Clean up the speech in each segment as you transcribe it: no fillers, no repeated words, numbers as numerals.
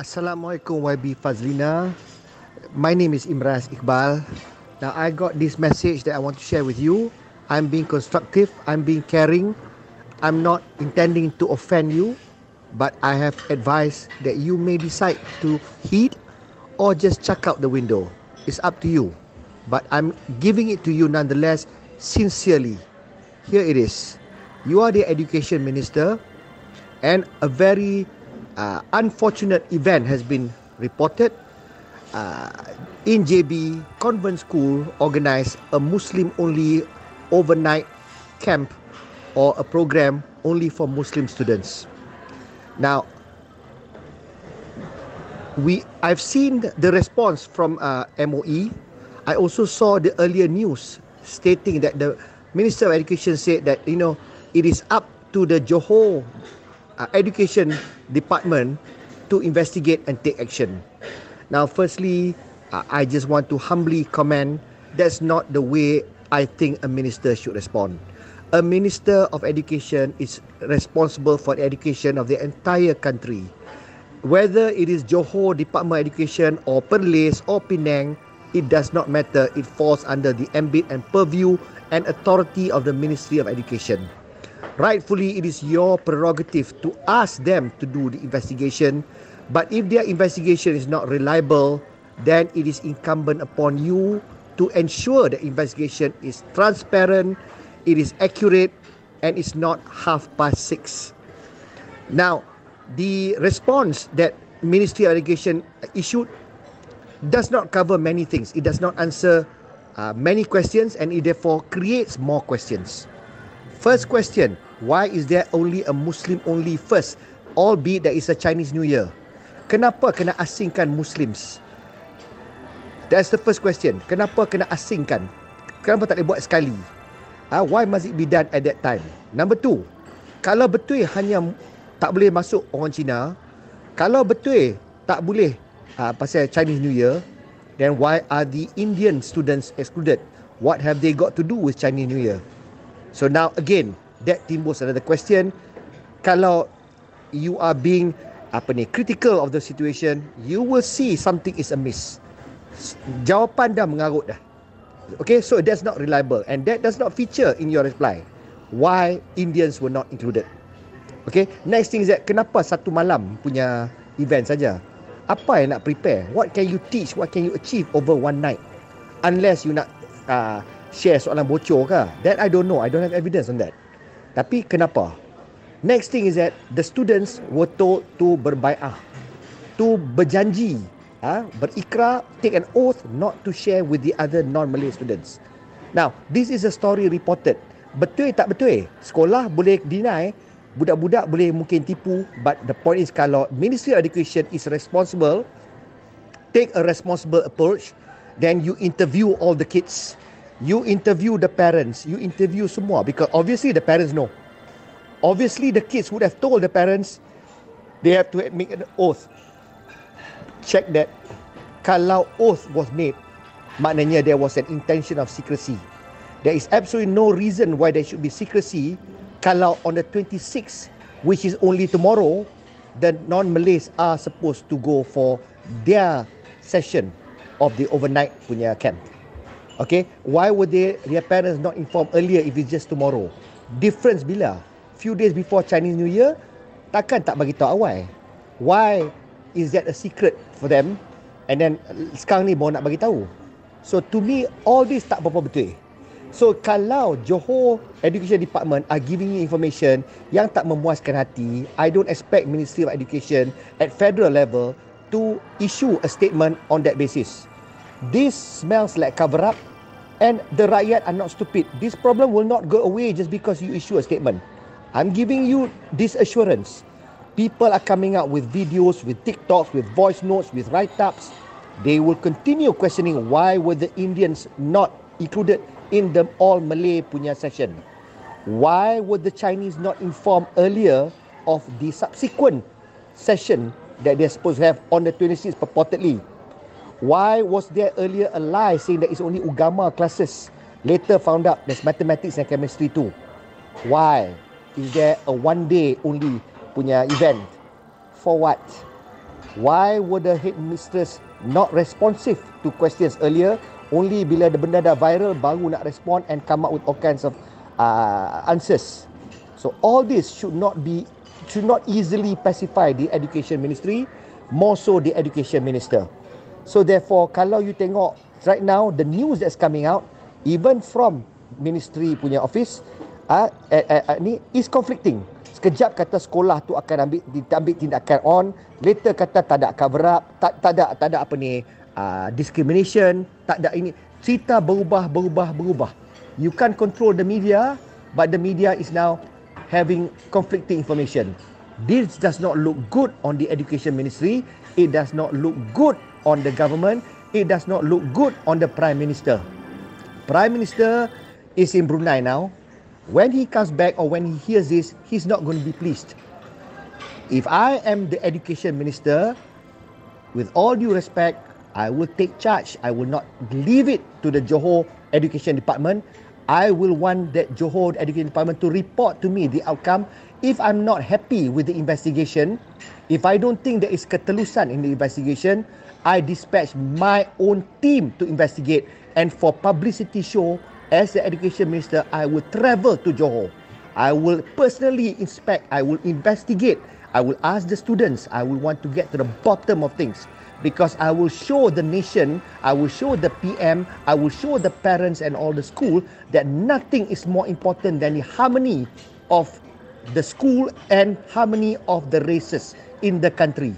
Assalamualaikum YB Fadhlina. My name is Imraz Ikhbal. Now I got this message that I want to share with you. I'm being constructive, I'm being caring. I'm not intending to offend you, but I have advised that you may decide to heed or just chuck out the window. It's up to you. But I'm giving it to you nonetheless, sincerely. Here it is. You are the Education Minister, and a very unfortunate event has been reported. In JB, Convent School organised a Muslim-only overnight camp or a program only for Muslim students. Now, I've seen the response from MOE. I also saw the earlier news stating that the Minister of Education said that, it is up to the Johor Education Department to investigate and take action. Now, firstly, I just want to humbly comment, that's not the way I think a minister should respond. A Minister of Education is responsible for the education of the entire country. Whether it is Johor Department of Education or Perlis or Penang, it does not matter. It falls under the ambit and purview and authority of the Ministry of Education. Rightfully, it is your prerogative to ask them to do the investigation. But if their investigation is not reliable, then it is incumbent upon you to ensure the investigation is transparent, it is accurate, and it's not 6:30. Now, the response that Ministry of Education issued does not cover many things. It does not answer many questions, and it therefore creates more questions. First question, why is there only a Muslim-only first, albeit there is a Chinese New Year? Kenapa kena asingkan Muslims? That's the first question. Kenapa kena asingkan? Kenapa tak boleh buat sekali? Why must it be done at that time? Number two, kalau betul hanya tak boleh masuk orang Cina, kalau betul tak boleh pasal Chinese New Year, then why are the Indian students excluded? What have they got to do with Chinese New Year? So now again, that timbul another question. Kalau you are being critical of the situation, you will see something is amiss. Jawapan dah mengarut dah. Okay, so that's not reliable and that does not feature in your reply. Why Indians were not included? Okay, next thing is that kenapa satu malam punya event saja? Apa yang nak prepare? What can you teach? What can you achieve over one night? Unless you nak share soalan bocor ke? That I don't know. I don't have evidence on that. Tapi kenapa? Next thing is that the students were told to berbai'ah, to berjanji, berikrar, take an oath not to share with the other non-Malay students. Now, this is a story reported. Betul tak betul? Sekolah boleh deny, budak-budak boleh mungkin tipu, but the point is kalau Ministry of Education is responsible, take a responsible approach, then you interview all the kids, you interview the parents, you interview semua, because obviously the parents know. Obviously the kids would have told the parents, they have to make an oath. Check that. Kalau oath was made, maknanya there was an intention of secrecy. There is absolutely no reason why there should be secrecy kalau on the 26th, which is only tomorrow, the non-Malays are supposed to go for their session of the overnight punya camp. Okay, why would their parents not inform earlier if it's just tomorrow? Difference bila? Few days before Chinese New Year, takkan tak bagi tahu awal? Why is that a secret for them? And then sekarang ni baru nak bagi tahu. So to me, all this tak berapa betul. So kalau Johor Education Department are giving you information yang tak memuaskan hati, I don't expect Ministry of Education at federal level to issue a statement on that basis. This smells like cover up, and the Rakyat are not stupid. This problem will not go away just because you issue a statement. I'm giving you this assurance. People are coming out with videos, with TikToks, with voice notes, with write-ups. They will continue questioning why were the Indians not included in the all-Malay punya session. Why were the Chinese not informed earlier of the subsequent session that they're supposed to have on the 26th purportedly? Why was there earlier a lie saying that it's only Ugama classes? Later found out there's mathematics and chemistry too. Why is there a one day only punya event? For what? Why were the headmistress not responsive to questions earlier? Only bila benda dah viral baru nak respond and come up with all kinds of answers. So all this should not easily pacify the Education Ministry, more so the Education Minister. So therefore, kalau you tengok right now the news that's coming out, even from Ministry punya office, ni is conflicting. Sekejap kata sekolah tu akan ambil tindakan on, later kata tak ada cover up, tak ada apa ni, discrimination, tak ada ini. Cerita berubah. You can't control the media, but the media is now having conflicting information. This does not look good on the Education Ministry. It does not look good on the government. It does not look good on the Prime Minister. Prime Minister is in Brunei now. When he comes back or when he hears this, he's not going to be pleased. If I am the Education Minister, with all due respect, I will take charge. I will not leave it to the Johor Education Department. I will want that Johor Education Department to report to me the outcome. If I'm not happy with the investigation, if I don't think there is ketelusan in the investigation, I dispatch my own team to investigate. And for publicity show, as the Education Minister, I will travel to Johor. I will personally inspect. I will investigate. I will ask the students. I will want to get to the bottom of things. Because I will show the nation, I will show the PM, I will show the parents and all the school that nothing is more important than the harmony of the school and harmony of the races in the country.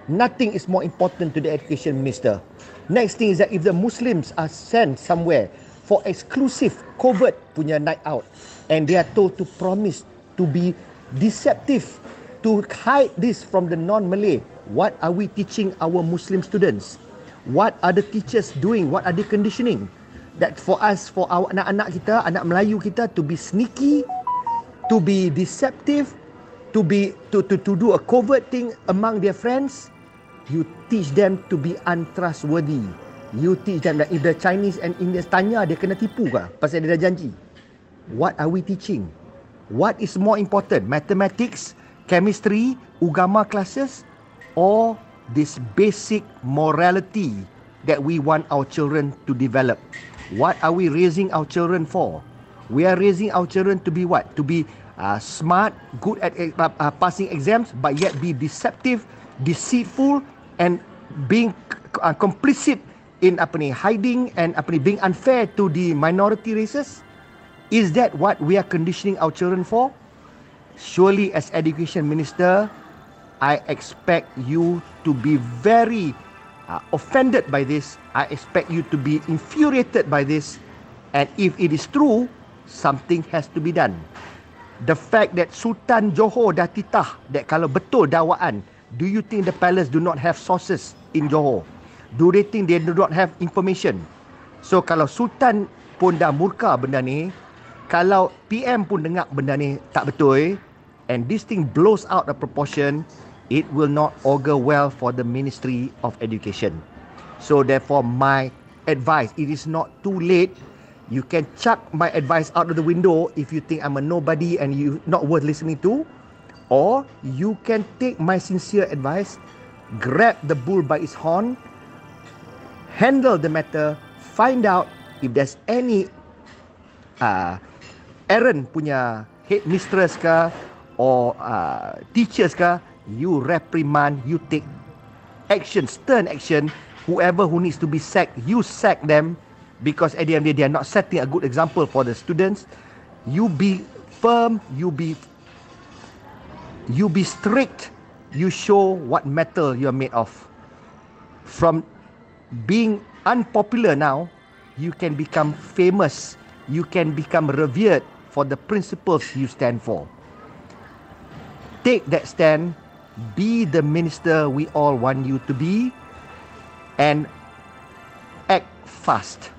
Nothing is more important to the Education Minister. Next thing is that if the Muslims are sent somewhere for exclusive covert punya night out and they are told to promise to be deceptive, to hide this from the non-Malay, what are we teaching our Muslim students? What are the teachers doing? What are they conditioning? That for us, for our anak-anak kita, anak Melayu kita to be sneaky, to be deceptive, to do a covert thing among their friends. You teach them to be untrustworthy. You teach them that if the Chinese and Indians tanya, dia kena tipu ke pasal dia dah janji. What are we teaching? What is more important? Mathematics, chemistry, ugama classes, or this basic morality that we want our children to develop? What are we raising our children for? We are raising our children to be what? To be smart, good at passing exams, but yet be deceptive, deceitful, and being complicit in hiding and being unfair to the minority races? Is that what we are conditioning our children for? Surely as Education Minister, I expect you to be very offended by this. I expect you to be infuriated by this. And if it is true, something has to be done. The fact that Sultan Johor dah titah that kalau betul dakwaan, do you think the palace do not have sources in Johor? Do they think they do not have information? So kalau Sultan pun dah murka benda ni, kalau PM pun dengar benda ni tak betul, and this thing blows out of proportion, it will not augur well for the Ministry of Education. So therefore, my advice, it is not too late. You can chuck my advice out of the window if you think I'm a nobody and you not worth listening to, or you can take my sincere advice, grab the bull by its horn, handle the matter, find out if there's any errand punya headmistress ke or teachers ke, you reprimand, you take action, stern action. Whoever who needs to be sacked, you sack them, because at the end of the day, they are not setting a good example for the students. You be firm, you be strict, you show what metal you are made of. From being unpopular now, you can become famous, you can become revered for the principles you stand for. Take that stand, be the minister we all want you to be, and act fast.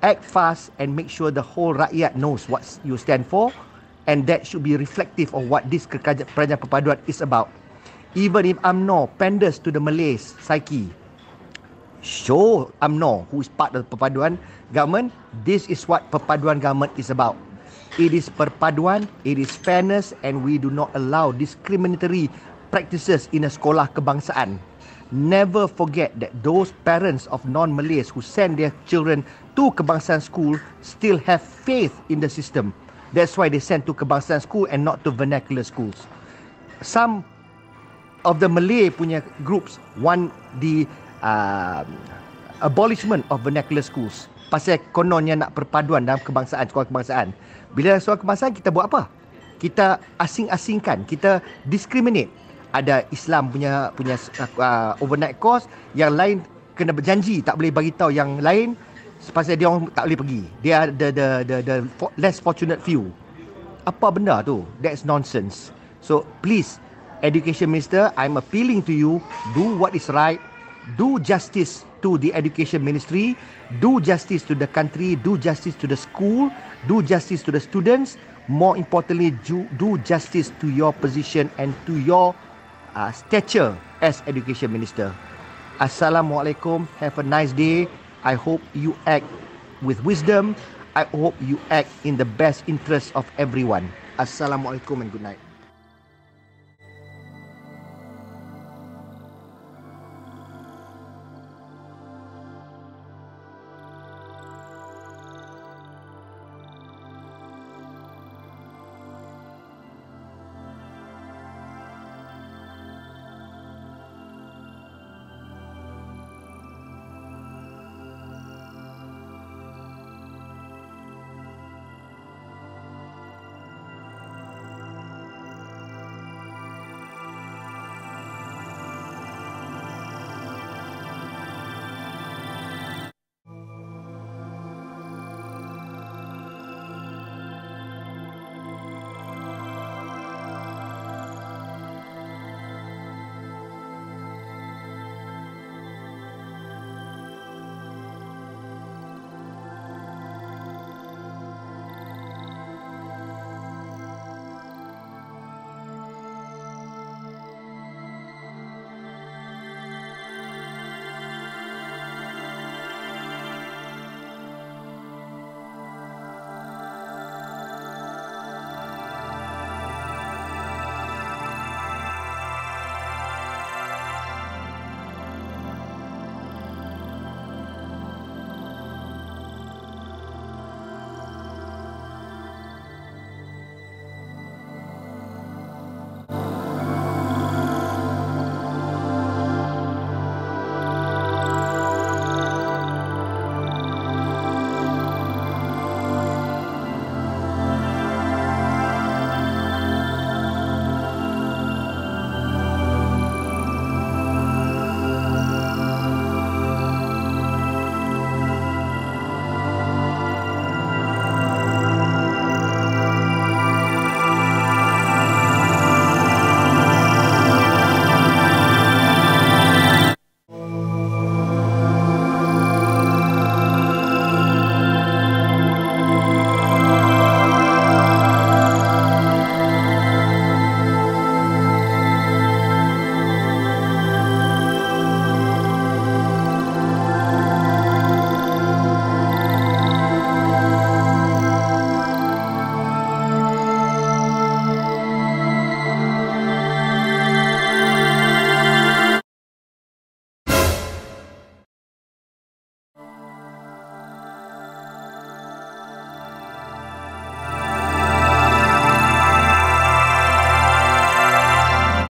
Act fast and make sure the whole rakyat knows what you stand for, and that should be reflective of what this Kerajaan Perpaduan is about. Even if UMNO panders to the Malays' psyche, show UMNO, who is part of the Perpaduan government, this is what Perpaduan government is about. It is perpaduan, it is fairness, and we do not allow discriminatory practices in a sekolah kebangsaan. Never forget that those parents of non-Malays who send their children to kebangsaan school still have faith in the system. That's why they send to kebangsaan school and not to vernacular schools. Some of the Malay punya groups want the abolishment of vernacular schools. Pasal kononnya nak perpaduan dalam kebangsaan, sekolah kebangsaan. Bila sekolah kebangsaan, kita buat apa? Kita asing-asingkan, kita discriminate. Ada Islam punya overnight course, yang lain kena berjanji tak boleh bagi tahu yang lain pasal dia orang tak boleh pergi. They are the less fortunate few. Apa benda tu? That's nonsense. So please, Education Minister, I'm appealing to you, do what is right, do justice to the Education Ministry, do justice to the country, do justice to the school, do justice to the students. More importantly, do justice to your position and to your stature as Education Minister. Assalamualaikum. Have a nice day. I hope you act with wisdom. I hope you act in the best interest of everyone. Assalamualaikum and good night.